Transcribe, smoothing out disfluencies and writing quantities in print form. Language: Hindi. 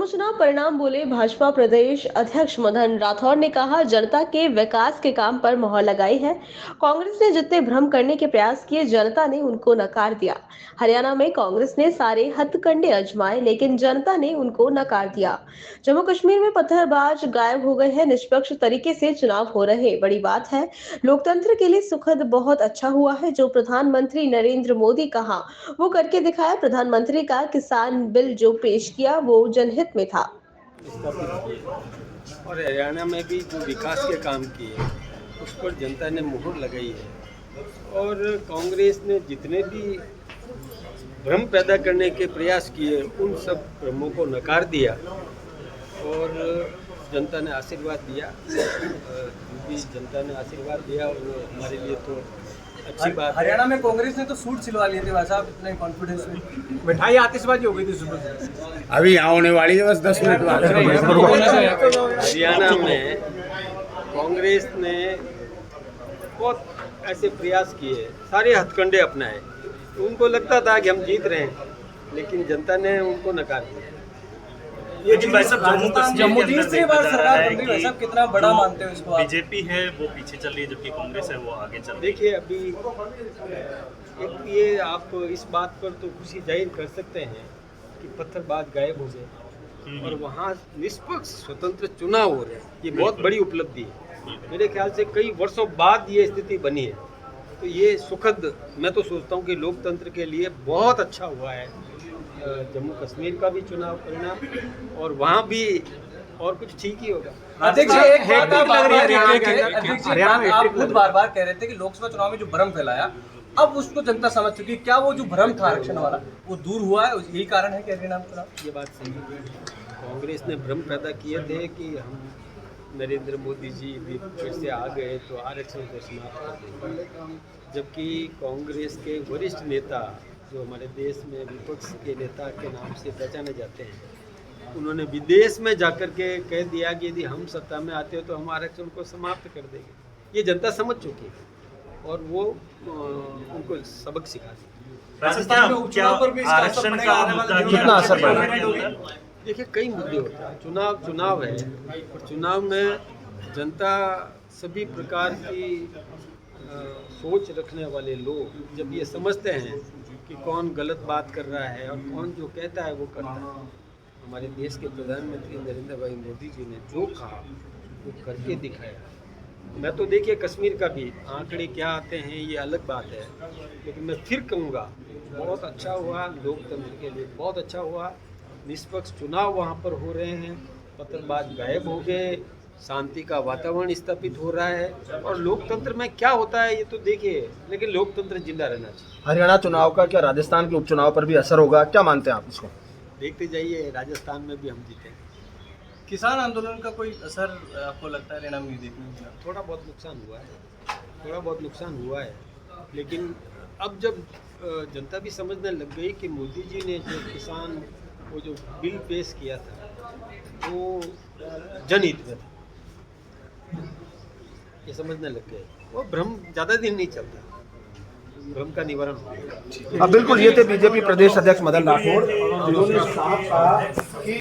चुनाव परिणाम बोले भाजपा प्रदेश अध्यक्ष मदन राठौर ने कहा, जनता के विकास के काम पर मोहर लगाई है। कांग्रेस ने जितने भ्रम करने के प्रयास किए, जनता ने उनको नकार दिया। हरियाणा में कांग्रेस ने सारे हथकंडे आजमाए, लेकिन जनता ने उनको नकार दिया। जम्मू कश्मीर में पत्थरबाज गायब हो गए हैं, निष्पक्ष तरीके से चुनाव हो रहे, बड़ी बात है। लोकतंत्र के लिए सुखद बहुत अच्छा हुआ है जो प्रधानमंत्री नरेंद्र मोदी कहा वो करके दिखाया। प्रधानमंत्री का किसान बिल जो पेश किया वो जनहित में था। स्थापित किए और हरियाणा में भी जो विकास के काम किए उस पर जनता ने मुहर लगाई है। और कांग्रेस ने जितने भी भ्रम पैदा करने के प्रयास किए उन सब भ्रमों को नकार दिया और जनता ने आशीर्वाद दिया। क्योंकि जनता ने आशीर्वाद दिया और वो हमारे लिए तो अच्छी बात है। हरियाणा में कांग्रेस ने तो सूट सिलवा लिए थे भाई साहब, इतने कॉन्फिडेंस में। मिठाई आतिशबाजी हो गई थी सुबह। अभी यहाँ होने वाली है, बस 10 मिनट बाद। हरियाणा में कांग्रेस ने बहुत ऐसे प्रयास किए, सारे हथकंडे अपनाए। उनको लगता था कि हम जीत रहे हैं, लेकिन जनता ने उनको नकार दिया। ये भाई साहब जम्मू तीसरी बार सरकार बन रही है भाई साहब, कितना बड़ा मानते हो इसको आप? बीजेपी है वो पीछे चल रही है जबकि कांग्रेस है वो आगे चल रही है। देखिए, अभी एक ये आप इस बात पर तो खुशी जाहिर कर सकते हैं कि पत्थरबाज गायब हो गए और वहाँ निष्पक्ष स्वतंत्र चुनाव हो रहे हैं। ये बहुत बड़ी उपलब्धि है। मेरे ख्याल से कई वर्षों बाद ये स्थिति बनी है, तो ये सुखद, मैं तो सोचता हूँ कि लोकतंत्र के लिए बहुत अच्छा हुआ है। जम्मू कश्मीर का भी चुनाव परिणाम और वहाँ भी और कुछ ठीक ही होगा। अध्यक्ष जी, एक बात आप खुद बार-बार कह रहे थे कि लोकसभा चुनाव में जो भ्रम फैलाया अब उसको जनता समझ चुकी है। क्या वो जो भ्रम था आरक्षण वाला वो दूर हुआ है? यही कारण है कि हरियाणा में चुनाव? ये बात सही है। कांग्रेस ने भ्रम पैदा किए थे कि हम नरेंद्र मोदी जी भी फिर से आ गए तो आरक्षण को समाप्त कर देंगे, जबकि कांग्रेस के वरिष्ठ नेता जो हमारे देश में विपक्ष के नेता के नाम से पहचाने जाते हैं, उन्होंने विदेश में जाकर के कह दिया कि यदि हम सत्ता में आते हो तो हम आरक्षण को समाप्त कर देंगे। ये जनता समझ चुकी है और वो उनको सबक सिखा दी। राजस्थान में उपचुनाव पर भी आरक्षण का मुद्दा कितना असर पड़ा? देखिए, कई मुद्दे होते हैं। चुनाव है और चुनाव में जनता सभी प्रकार की सोच रखने वाले लोग जब ये समझते हैं कि कौन गलत बात कर रहा है और कौन जो कहता है वो करता है। हमारे देश के प्रधानमंत्री नरेंद्र भाई मोदी जी ने जो कहा वो करके दिखाया। मैं तो देखिए कश्मीर का भी आंकड़े क्या आते हैं ये अलग बात है, लेकिन मैं फिर कहूँगा बहुत अच्छा हुआ, लोकतंत्र के लिए बहुत अच्छा हुआ। निष्पक्ष चुनाव वहाँ पर हो रहे हैं, पत्थरबाज गायब हो गए, शांति का वातावरण स्थापित हो रहा है। और लोकतंत्र में क्या होता है ये तो देखिए, लेकिन लोकतंत्र जिंदा रहना चाहिए। हरियाणा चुनाव का क्या राजस्थान के उपचुनाव पर भी असर होगा? क्या मानते हैं आप इसको? देखते जाइए, राजस्थान में भी हम जीतेंगे। किसान आंदोलन का कोई असर आपको लगता है हरियाणा में देखने को मिला? थोड़ा बहुत नुकसान हुआ है, लेकिन अब जब जनता भी समझने लग गई कि मोदी जी ने जो किसान वो जो बिल पेश किया था वो जनहित में था, ये समझने लग गए। वो भ्रम ज़्यादा दिन नहीं चलता, भ्रम का निवारण हो गया। बिल्कुल, ये थे बीजेपी प्रदेश अध्यक्ष मदन राठौर, जिन्होंने साफ कहा कि